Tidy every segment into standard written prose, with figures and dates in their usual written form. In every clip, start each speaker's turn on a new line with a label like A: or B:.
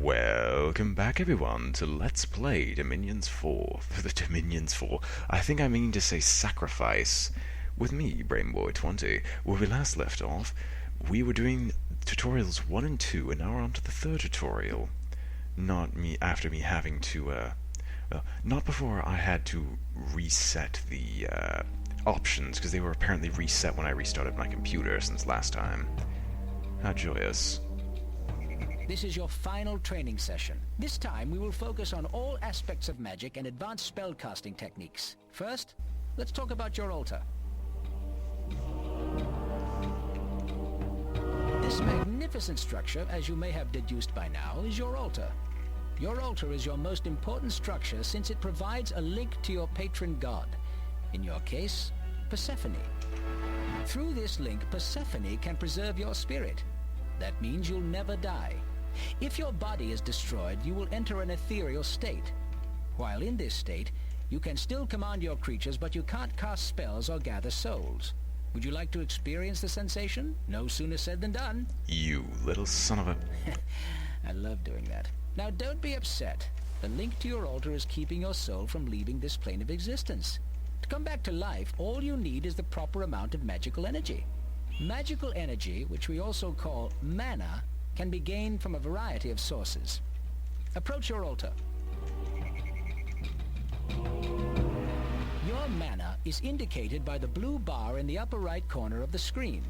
A: Welcome back everyone to Let's Play Dominions 4. For the Dominions 4, I think I mean to say Sacrifice. With me, BrainBoy20. Where we last left off, we were doing tutorials 1 and 2, and now we're on to the third tutorial. Not before I had to reset the options, because they were apparently reset when I restarted my computer since last time. How joyous.
B: This is your final training session. This time we will focus on all aspects of magic and advanced spellcasting techniques. First, let's talk about your altar. This magnificent structure, as you may have deduced by now, is your altar. Your altar is your most important structure since it provides a link to your patron god. In your case, Persephone. Through this link, Persephone can preserve your spirit. That means you'll never die. If your body is destroyed, you will enter an ethereal state. While in this state, you can still command your creatures, but you can't cast spells or gather souls. Would you like to experience the sensation? No sooner said than done.
A: You little son of a...
B: I love doing that. Now don't be upset. The link to your altar is keeping your soul from leaving this plane of existence. To come back to life, all you need is the proper amount of magical energy. Magical energy, which we also call mana, can be gained from a variety of sources. Approach your altar. Your mana is indicated by the blue bar in the upper right corner of the screen.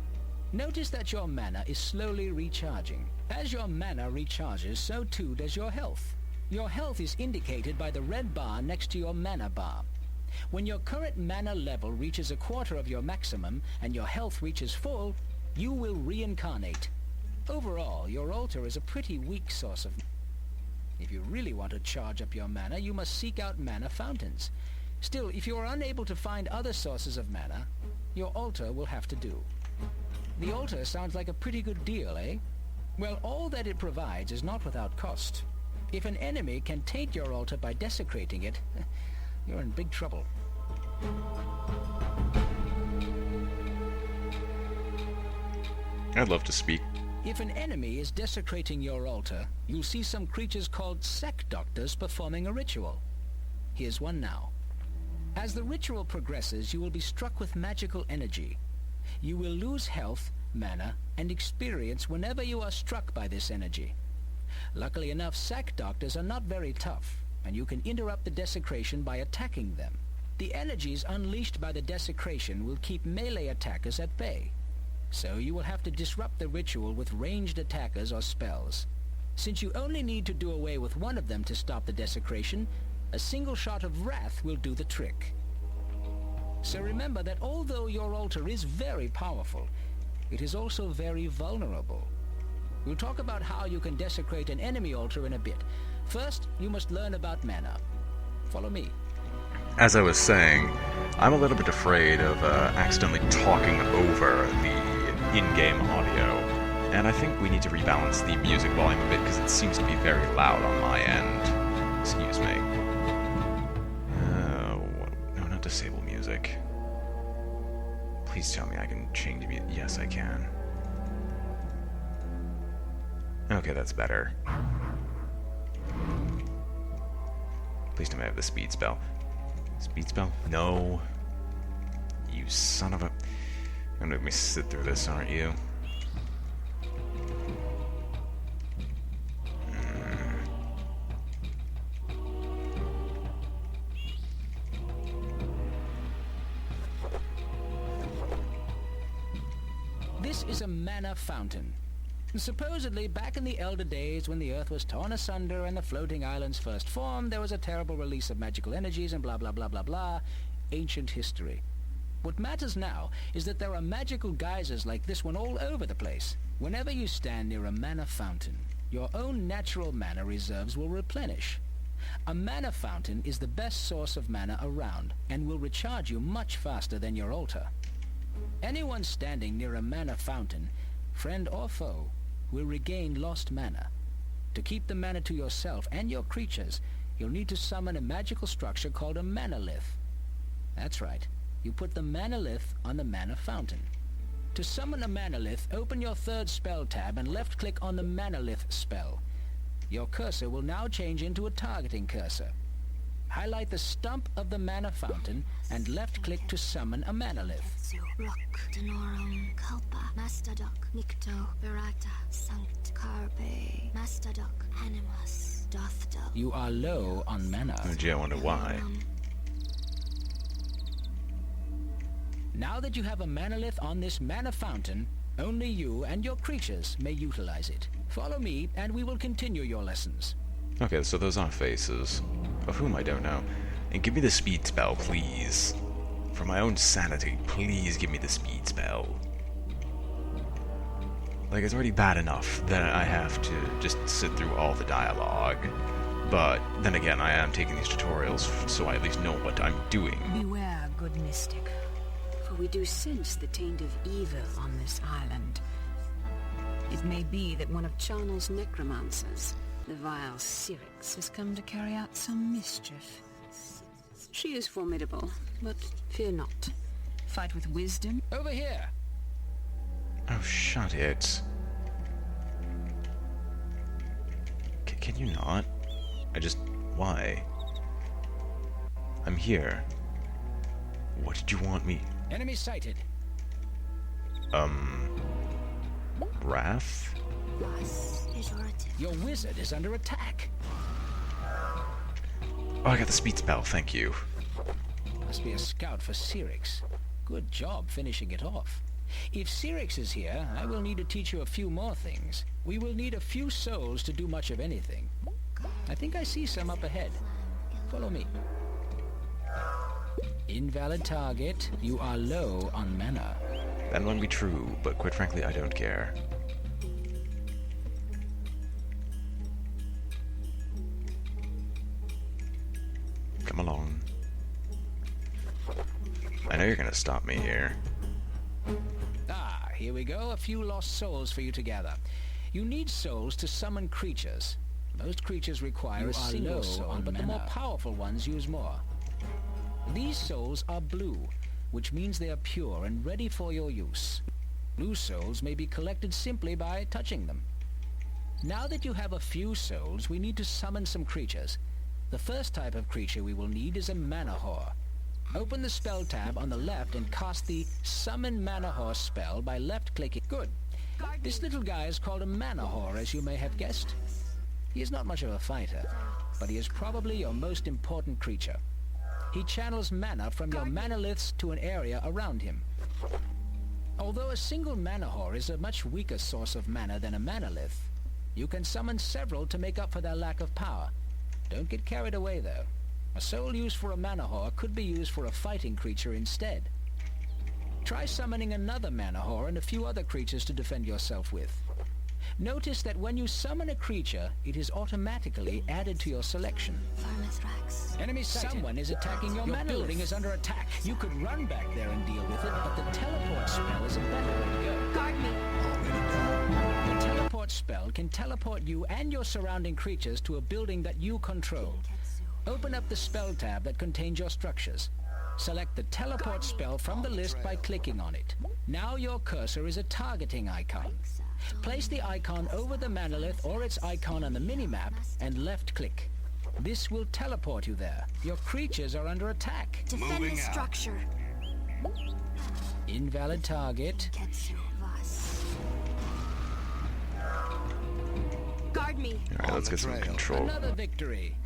B: Notice that your mana is slowly recharging. As your mana recharges, so too does your health. Your health is indicated by the red bar next to your mana bar. When your current mana level reaches a quarter of your maximum and your health reaches full, you will reincarnate. Overall, your altar is a pretty weak source of... If you really want to charge up your mana, you must seek out mana fountains. Still, if you are unable to find other sources of mana, your altar will have to do. The altar sounds like a pretty good deal, eh? Well, all that it provides is not without cost. If an enemy can taint your altar by desecrating it, you're in big trouble.
A: I'd love to speak.
B: If an enemy is desecrating your altar, you'll see some creatures called sect doctors performing a ritual. Here's one now. As the ritual progresses, you will be struck with magical energy. You will lose health, mana, and experience whenever you are struck by this energy. Luckily enough, sect doctors are not very tough, and you can interrupt the desecration by attacking them. The energies unleashed by the desecration will keep melee attackers at bay. So you will have to disrupt the ritual with ranged attackers or spells. Since you only need to do away with one of them to stop the desecration, a single shot of wrath will do the trick. So remember that although your altar is very powerful, it is also very vulnerable. We'll talk about how you can desecrate an enemy altar in a bit. First, you must learn about mana. Follow me.
A: As I was saying, I'm a little bit afraid of accidentally talking over the in-game audio, and I think we need to rebalance the music volume a bit because it seems to be very loud on my end. Excuse me. No, not disable music. Please tell me I can change the music. Yes, I can. Okay, that's better. Please tell me I have the speed spell. Speed spell? No. You son of a... You're gonna make me sit through this, aren't you?
B: This is a mana fountain. Supposedly, back in the elder days when the earth was torn asunder and the floating islands first formed, there was a terrible release of magical energies and blah blah blah blah blah. Ancient history. What matters now is that there are magical geysers like this one all over the place. Whenever you stand near a mana fountain, your own natural mana reserves will replenish. A mana fountain is the best source of mana around and will recharge you much faster than your altar. Anyone standing near a mana fountain, friend or foe, will regain lost mana. To keep the mana to yourself and your creatures, you'll need to summon a magical structure called a manalith. That's right. You put the manalith on the mana fountain. To summon a manalith, open your third spell tab and left-click on the manalith spell. Your cursor will now change into a targeting cursor. Highlight the stump of the mana fountain and left-click to summon a manalith. You are low on mana.
A: Oh gee, I wonder why.
B: Now that you have a manalith on this mana fountain, only you and your creatures may utilize it. Follow me, and we will continue your lessons.
A: Okay, so those are faces. Of whom I don't know. And give me the speed spell, please. For my own sanity, please give me the speed spell. Like, it's already bad enough that I have to just sit through all the dialogue. But then again, I am taking these tutorials so I at least know what I'm doing.
C: Beware, good mystic, for we do sense the taint of evil on this island. It may be that one of Charnel's necromancers, the vile Syrinx, has come to carry out some mischief. She is formidable, but fear not. Fight with wisdom.
B: Over here!
A: Oh, shut it. Can you not? Why? I'm here. What did you want me?
B: Enemy sighted.
A: Wrath?
B: Your wizard is under attack.
A: Oh, I got the speed spell, thank you.
B: Must be a scout for Syrinx. Good job finishing it off. If Syrinx is here, I will need to teach you a few more things. We will need a few souls to do much of anything. I think I see some up ahead. Follow me. Invalid target. You are low on mana.
A: That might be true, but quite frankly, I don't care. Come along. I know you're gonna stop me here.
B: Ah, here we go. A few lost souls for you to gather. You need souls to summon creatures. Most creatures require a single soul, but the more powerful ones use more. These souls are blue, which means they are pure and ready for your use. Blue souls may be collected simply by touching them. Now that you have a few souls, we need to summon some creatures. The first type of creature we will need is a mana whore. Open the spell tab on the left and cast the Summon Mana Whore spell by left-clicking. Good. This little guy is called a mana whore, as you may have guessed. He is not much of a fighter, but he is probably your most important creature. He channels mana from your manaliths to an area around him. Although a single mana whore is a much weaker source of mana than a manalith, you can summon several to make up for their lack of power. Don't get carried away, though. A soul used for a mana whore could be used for a fighting creature instead. Try summoning another mana whore and a few other creatures to defend yourself with. Notice that when you summon a creature, it is automatically added to your selection. Enemy sighted. Someone is attacking your mana. Building is under attack. You could run back there and deal with it, but the teleport spell is a better way to go.
C: Guard me.
B: The teleport spell can teleport you and your surrounding creatures to a building that you control. Open up the spell tab that contains your structures. Select the teleport spell from the list by clicking on it. Now your cursor is a targeting icon. Place the icon over the manalith or its icon on the minimap and left-click. This will teleport you there. Your creatures are under attack.
D: Defend the structure.
B: Invalid target.
D: Guard me.
A: Alright, let's get some control.
B: Another victory.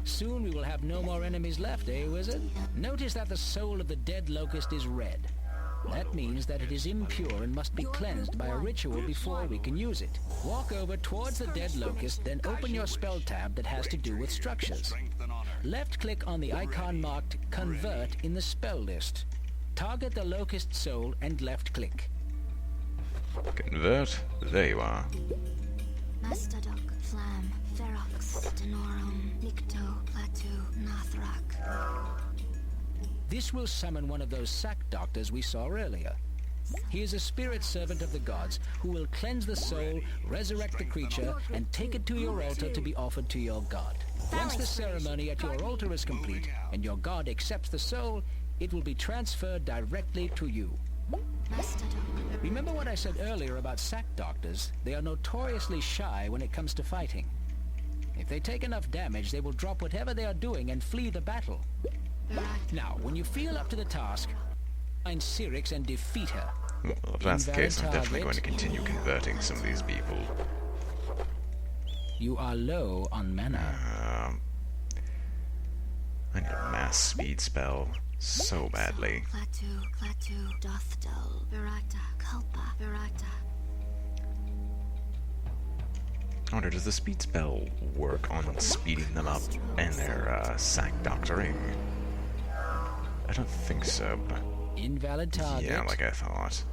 B: Soon we will have no more enemies left, eh, wizard? Notice that the soul of the dead locust is red. That means that it is impure and must be cleansed by a ritual before we can use it. Walk over towards the dead locust, then open your spell tab that has to do with structures. Left-click on the icon marked Convert in the spell list. Target the locust soul and left-click.
A: Convert. There you are.
D: Mastadok, Flam, Ferox, Denorum, Nikto, Platu, Nathrak.
B: This will summon one of those sack doctors we saw earlier. He is a spirit servant of the gods who will cleanse the soul, resurrect the creature, and take it to your altar to be offered to your god. Once the ceremony at your altar is complete and your god accepts the soul, it will be transferred directly to you. Remember what I said earlier about sack doctors? They are notoriously shy when it comes to fighting. If they take enough damage, they will drop whatever they are doing and flee the battle. Now, when you feel up to the task, find Cyrix and defeat her.
A: Well, if that's the case, I'm definitely going to continue converting some of these people.
B: You are low on mana.
A: I need a mass speed spell so badly. I wonder, does the speed spell work on speeding them up and their sack doctoring? I don't think so, but...
B: Invalid target.
A: Yeah, like I thought.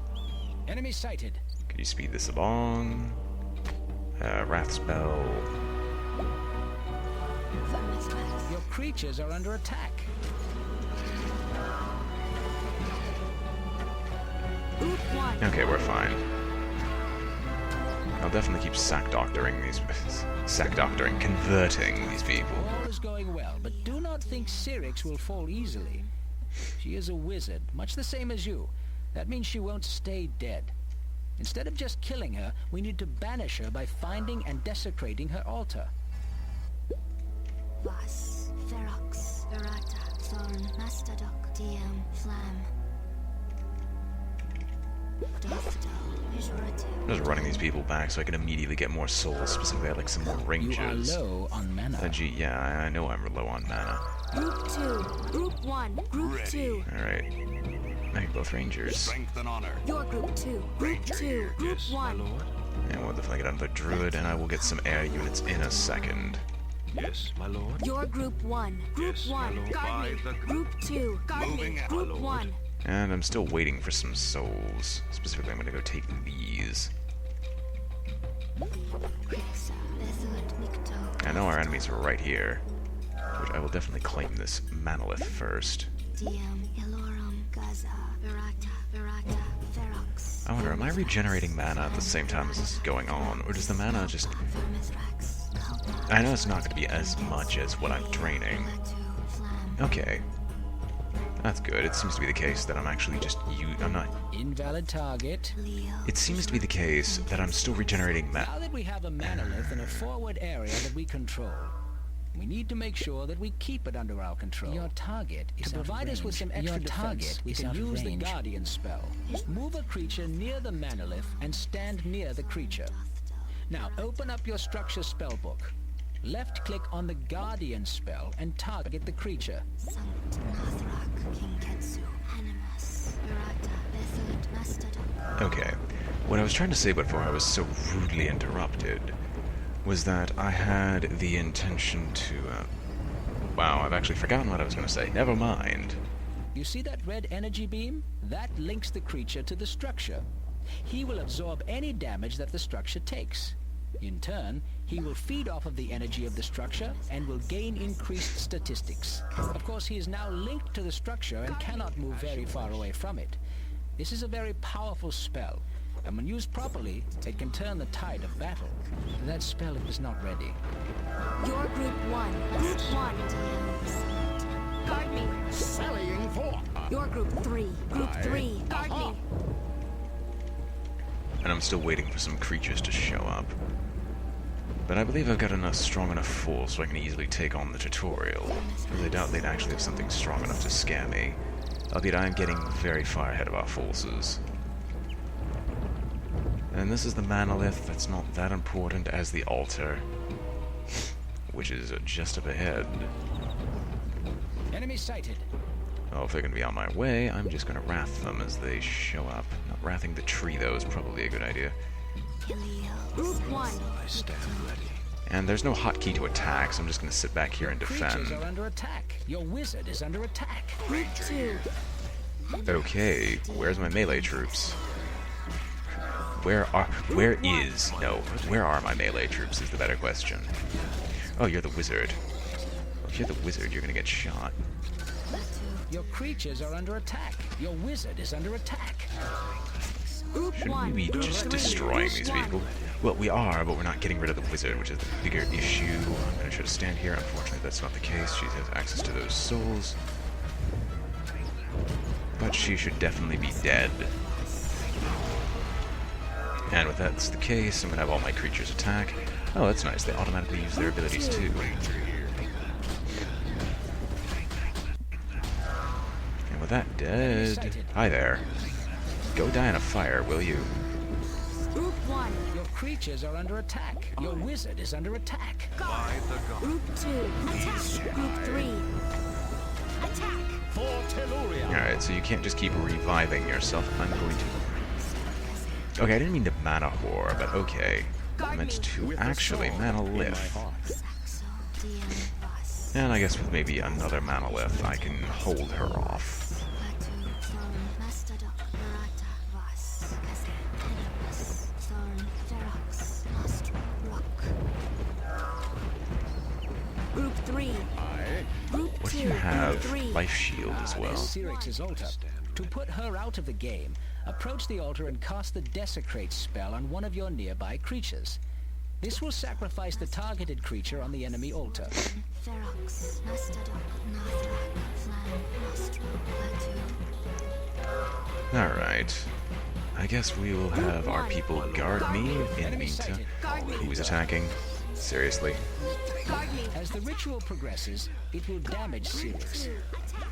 B: Enemy sighted.
A: Can you speed this along? Wrath spell.
B: Your creatures are under attack.
A: Okay, we're fine. I'll definitely keep converting these people.
B: All is going well, but do not think Cyrix will fall easily. She is a wizard, much the same as you. That means she won't stay dead. Instead of just killing her, we need to banish her by finding and desecrating her altar.
D: Vas, Ferox, Verata, Thorn, Mastodok, DM, Flam.
A: Just running these people back so I can immediately get more souls. Specifically, I'd like some more ranges.
B: You are low on mana.
A: Gee, yeah, I know I'm low on mana.
D: Group 2, Group 1, Group 2.
A: Alright. I need both rangers.
E: Strength and honor.
D: Your Group 2, Group 2, Group 1.
A: And we'll definitely get another druid, and I will get some air units in a second.
E: Yes, my lord.
D: Your Group 1, Group
E: Yes,
D: 1,
E: my lord.
D: guard me. Group 2, guard me.
E: Moving out, my
D: Group
E: lord.
D: 1.
A: And I'm still waiting for some souls. Specifically, I'm going to go take these. I know our enemies are right here, which I will definitely claim this Manolith first. I wonder, am I regenerating mana at the same time as this is going on, or does the mana just... I know it's not going to be as much as what I'm draining. Okay. That's good. It seems to be the case that I'm actually just... I'm not...
B: Invalid target.
A: It seems to be the case that I'm still regenerating mana.
B: Now that we have a manolith in a forward area that we control, we need to make sure that we keep it under our control. Your target is to provide us with some extra defense, we can use the Guardian spell. Move a creature near the manolith and stand near the creature. Now open up your structure spellbook. Left-click on the Guardian spell and target the creature.
A: Okay. What I was trying to say before I was so rudely interrupted was that I had the intention to... Wow, I've actually forgotten what I was going to say. Never mind.
B: You see that red energy beam? That links the creature to the structure. He will absorb any damage that the structure takes. In turn, he will feed off of the energy of the structure and will gain increased statistics. Of course, he is now linked to the structure and cannot move very far away from it. This is a very powerful spell, and when used properly, it can turn the tide of battle. That spell is not ready.
D: Your Group 1, Group 1. Guard me.
E: Sallying forth.
D: Your Group 3, Group 3, guard me.
A: And I'm still waiting for some creatures to show up. But I believe I've got enough strong enough force so I can easily take on the tutorial. Because I doubt they'd actually have something strong enough to scare me. Albeit I am getting very far ahead of our forces. And this is the manolith that's not that important as the altar. Which is just up ahead.
B: Enemy sighted.
A: Oh, if they're going to be on my way, I'm just going to wrath them as they show up. Not wrathing the tree, though, is probably a good idea.
D: Group 1.
E: I stand ready.
A: And there's no hotkey to attack, so I'm just going to sit back here and defend.
B: Creatures are under attack. Your wizard is under attack.
D: Group 2.
A: Okay, where's my melee troops? Where are my melee troops is the better question. Oh, you're the wizard. Well, if you're the wizard, you're going to get shot.
B: Your creatures are under attack. Your wizard is under attack.
D: Group
A: Shouldn't
D: 1.
A: we be just destroying these people? Well, we are, but we're not getting rid of the wizard, which is the bigger issue. I'm going to try to stand here. Unfortunately, that's not the case. She has access to those souls. But she should definitely be dead. And if that's the case, I'm going to have all my creatures attack. Oh, that's nice. They automatically use their abilities too. And with that dead... Hi there. Go die in a fire, will you?
D: Group 1.
B: Your creatures are under attack. Your wizard is under attack.
D: Group 2. Attack. Group 3. Attack.
A: Alright, so you can't just keep reviving yourself. I'm going to... Okay, I didn't mean to mana whore, but okay. I meant to actually mana lift. And I guess with maybe another mana lift, I can hold her off.
D: Group 3. Group
A: What do
D: 2.
A: you have?
D: Group 3.
A: Life shield as well.
B: There's Cyrix's altar. To put her out of the game, approach the altar and cast the Desecrate spell on one of your nearby creatures. This will sacrifice the targeted creature on the enemy altar.
A: Alright. I guess we will have our people guard me in the
B: Enemy
A: meantime.
B: sighted.
A: Who's attacking? Seriously?
B: As the ritual progresses, it will damage Cyrix.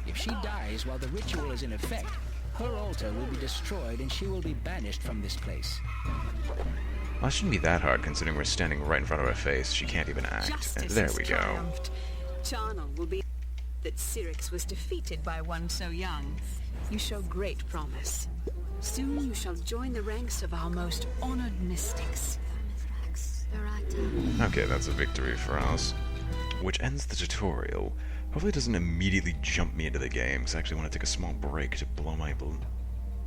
B: If she dies while the ritual is in effect, her altar will be destroyed and she will be banished from this place.
A: Well, it shouldn't be that hard considering we're standing right in front of her face. She can't even act.
C: Justice
A: There
C: has
A: we go.
C: triumphed. Charnel will be that Cyrix was defeated by one so young. You show great promise. Soon you shall join the ranks of our most honored mystics.
A: Okay, that's a victory for us. Which ends the tutorial. Hopefully it doesn't immediately jump me into the game, because I actually want to take a small break to blow my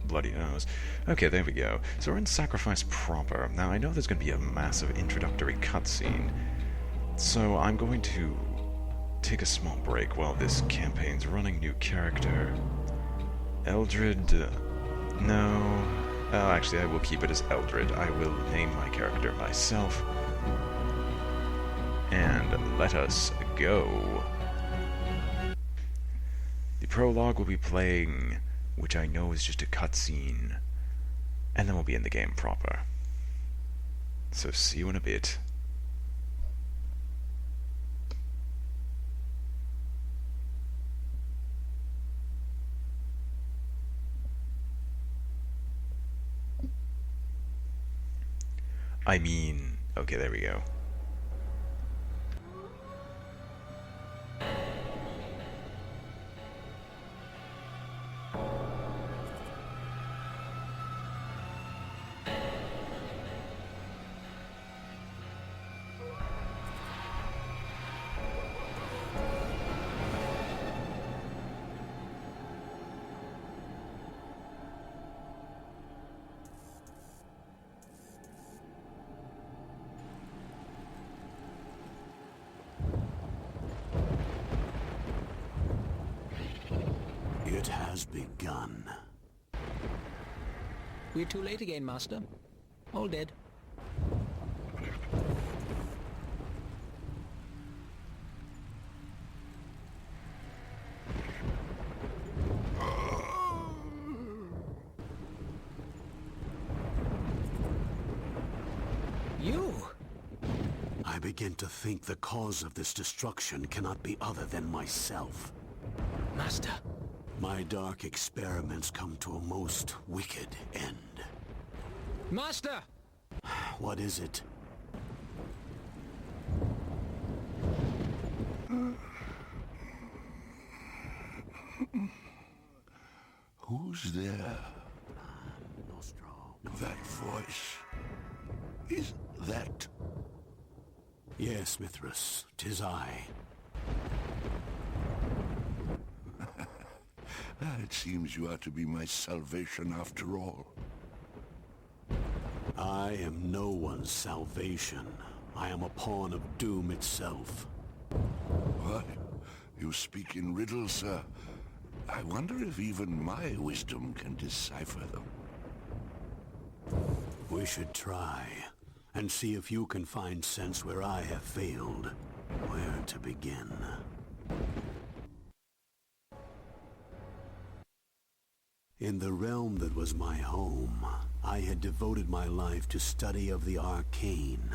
A: bloody nose. Okay, there we go. So we're in Sacrifice proper. Now, I know there's going to be a massive introductory cutscene, so I'm going to take a small break while this campaign's running. New character. Eldred... no... Oh, actually, I will keep it as Eldred. I will name my character myself. And let us go. The prologue will be playing, which I know is just a cutscene, and then we'll be in the game proper. So see you in a bit. I mean, okay, there we go.
F: It has begun.
B: We're too late again, Master. All dead. You!
F: I begin to think the cause of this destruction cannot be other than myself.
B: Master.
F: My dark experiments come to a most wicked end.
B: Master!
F: What is it?
G: Who's there? That voice. Is that...
F: Yes, Mithras, 'tis I.
G: It seems you are to be my salvation after all.
F: I am no one's salvation. I am a pawn of doom itself.
G: What? You speak in riddles, sir. I wonder if even my wisdom can decipher them.
F: We should try, and see if you can find sense where I have failed. Where to begin? In the realm that was my home, I had devoted my life to study of the arcane,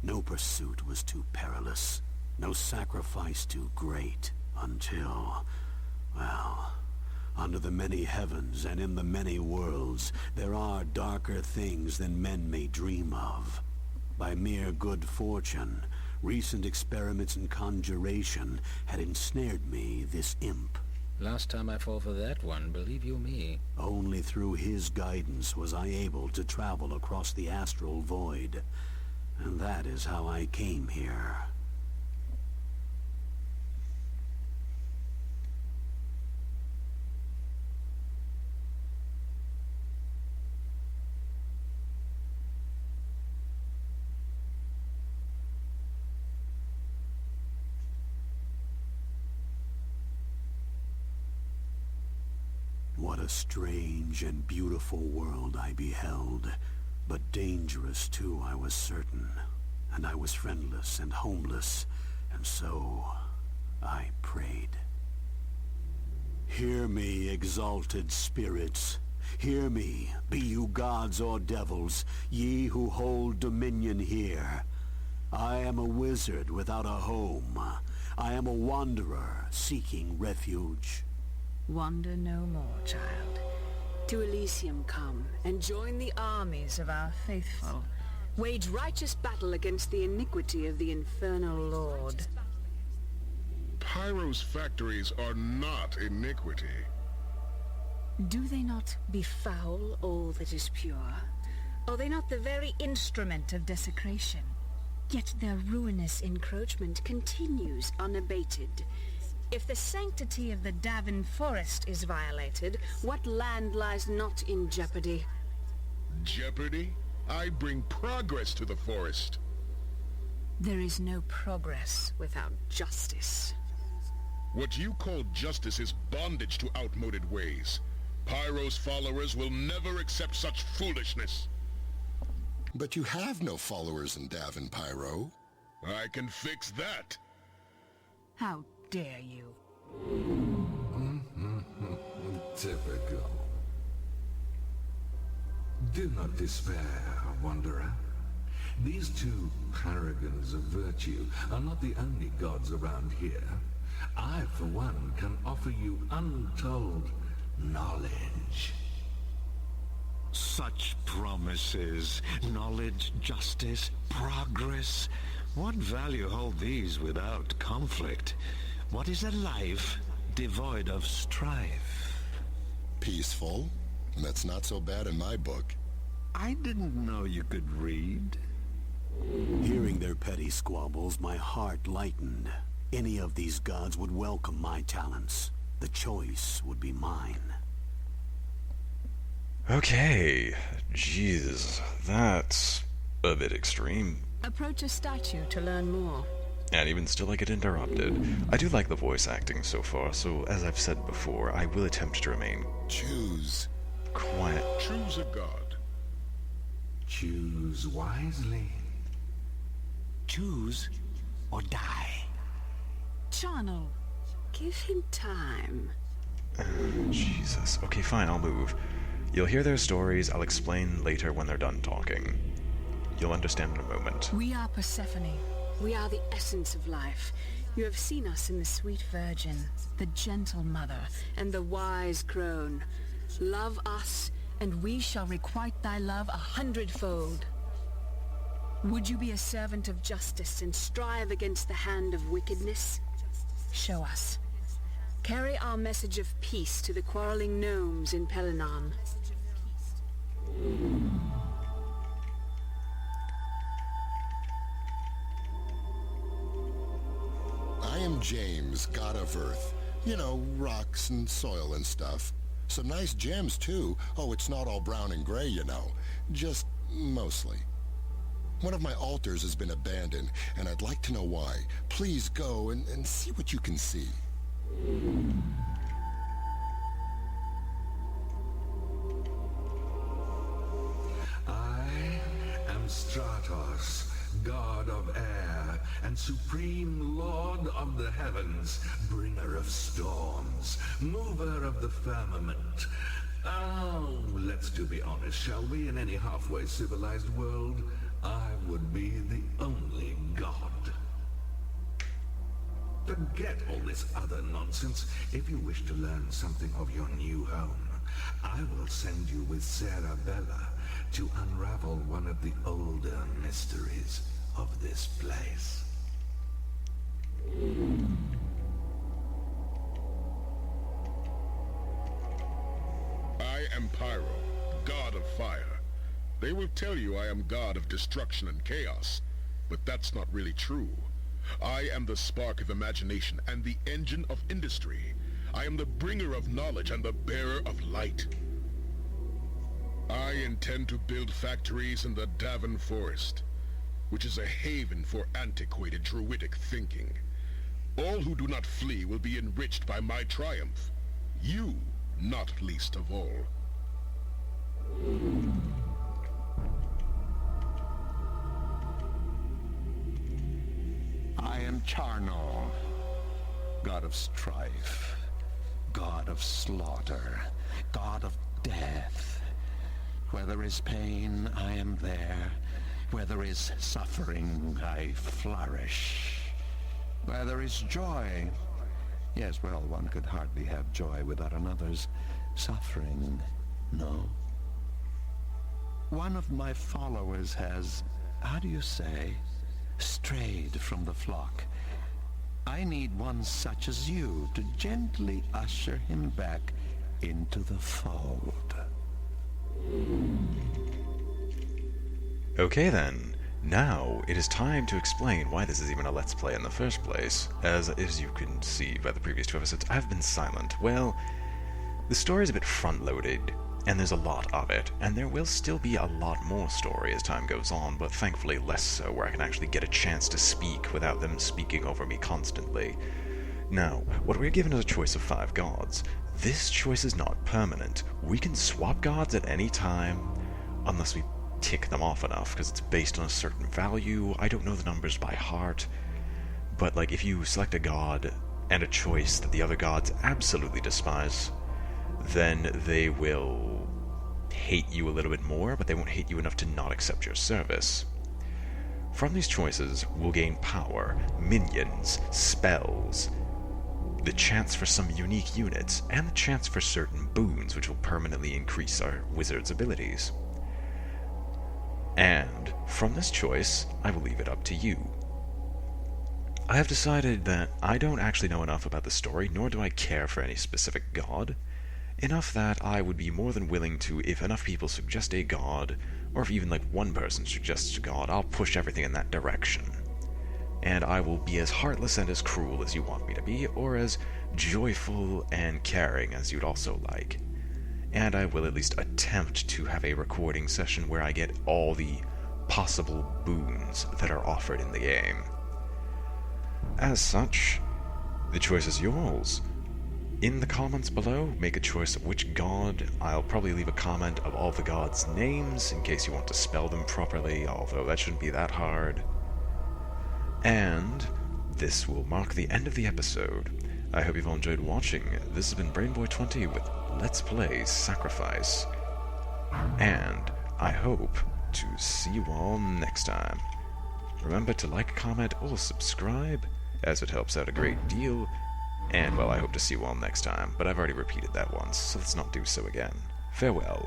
F: No pursuit was too perilous, no sacrifice too great, until, well, under the many heavens and in the many worlds, there are darker things than men may dream of. By mere good fortune, recent experiments in conjuration had ensnared me, this imp.
B: Last time I fall for that one, believe you me.
F: Only through his guidance was I able to travel across the astral void. And that is how I came here. What a strange and beautiful world I beheld. But dangerous, too, I was certain. And I was friendless and homeless, and so I prayed. Hear me, exalted spirits. Hear me, be you gods or devils, ye who hold dominion here. I am a wizard without a home. I am a wanderer seeking refuge.
C: Wander no more, child. To Elysium come, and join the armies of our faithful. Wage righteous battle against the iniquity of the infernal lord.
H: Pyro's factories are not iniquity.
C: Do they not befoul all that is pure? Are they not the very instrument of desecration? Yet their ruinous encroachment continues unabated. If the sanctity of the Davin Forest is violated, what land lies not in jeopardy?
H: Jeopardy? I bring progress to the forest.
C: There is no progress without justice.
H: What you call justice is bondage to outmoded ways. Pyro's followers will never accept such foolishness.
I: But you have no followers in Davin, Pyro.
H: I can fix that.
C: How dare you?
J: Typical. Do not despair, Wanderer. These two paragons of virtue are not the only gods around here. I, for one, can offer you untold knowledge.
E: Such promises, knowledge, justice, progress. What value hold these without conflict? What is a life devoid of strife?
I: Peaceful? That's not so bad in my book.
E: I didn't know you could read.
F: Hearing their petty squabbles, my heart lightened. Any of these gods would welcome my talents. The choice would be mine.
A: Okay, jeez, that's a bit extreme.
C: Approach a statue to learn more.
A: And even still I get interrupted. I do like the voice acting so far, so as I've said before, I will attempt to remain
I: Choose.
A: quiet.
H: Choose a god.
J: Choose wisely.
E: Choose or die.
C: Charnel, give him time.
A: Jesus. Okay, fine, I'll move. You'll hear their stories. I'll explain later when they're done talking. You'll understand in a moment.
C: We are Persephone. We are the essence of life. You have seen us in the sweet virgin, the gentle mother, and the wise crone. Love us, and we shall requite thy love 100-fold. Would you be a servant of justice and strive against the hand of wickedness? Show us. Carry our message of peace to the quarreling gnomes in Pelinon.
I: I am James, god of Earth. You know, rocks and soil and stuff. Some nice gems, too. Oh, it's not all brown and gray, you know. Just mostly. One of my altars has been abandoned, and I'd like to know why. Please go and see what you can see.
J: I am Stratos, god of air, and supreme lord of the heavens, bringer of storms, mover of the firmament. Oh, let's to be honest, shall we? In any halfway civilized world, I would be the only god. Forget all this other nonsense. If you wish to learn something of your new home, I will send you with Sarah Bella to unravel one of the older mysteries of this place.
H: I am Pyro, god of fire. They will tell you I am god of destruction and chaos, but that's not really true. I am the spark of imagination and the engine of industry. I am the bringer of knowledge and the bearer of light. I intend to build factories in the Davin Forest, which is a haven for antiquated druidic thinking. All who do not flee will be enriched by my triumph. You, not least of all.
E: I am Charnel, god of strife, god of slaughter, god of death. Where there is pain, I am there. Where there is suffering, I flourish. Where there is joy, yes, well, one could hardly have joy without another's suffering, no? One of my followers has, how do you say, strayed from the flock. I need one such as you to gently usher him back into the fold.
A: Okay then, now it is time to explain why this is even a Let's Play in the first place. As you can see by the previous 2 episodes, I've been silent. Well, the story is a bit front-loaded, and there's a lot of it, and there will still be a lot more story as time goes on, but thankfully less so, where I can actually get a chance to speak without them speaking over me constantly. Now, what we're given is a choice of 5 gods. This choice is not permanent. We can swap gods at any time, unless we tick them off enough, because it's based on a certain value. I don't know the numbers by heart, but like if you select a god and a choice that the other gods absolutely despise, then they will hate you a little bit more, but they won't hate you enough to not accept your service. From these choices, we'll gain power, minions, spells, the chance for some unique units, and the chance for certain boons, which will permanently increase our wizard's abilities. And from this choice, I will leave it up to you. I have decided that I don't actually know enough about the story, nor do I care for any specific god. Enough that I would be more than willing to, if enough people suggest a god, or if even like one person suggests a god, I'll push everything in that direction. And I will be as heartless and as cruel as you want me to be, or as joyful and caring as you'd also like. And I will at least attempt to have a recording session where I get all the possible boons that are offered in the game. As such, the choice is yours. In the comments below, make a choice of which god. I'll probably leave a comment of all the gods' names in case you want to spell them properly, although that shouldn't be that hard. And this will mark the end of the episode. I hope you've all enjoyed watching. This has been BrainBoy20 with Let's Play Sacrifice. And I hope to see you all next time. Remember to like, comment, or subscribe, as it helps out a great deal. And, well, I hope to see you all next time, but I've already repeated that once, so let's not do so again. Farewell.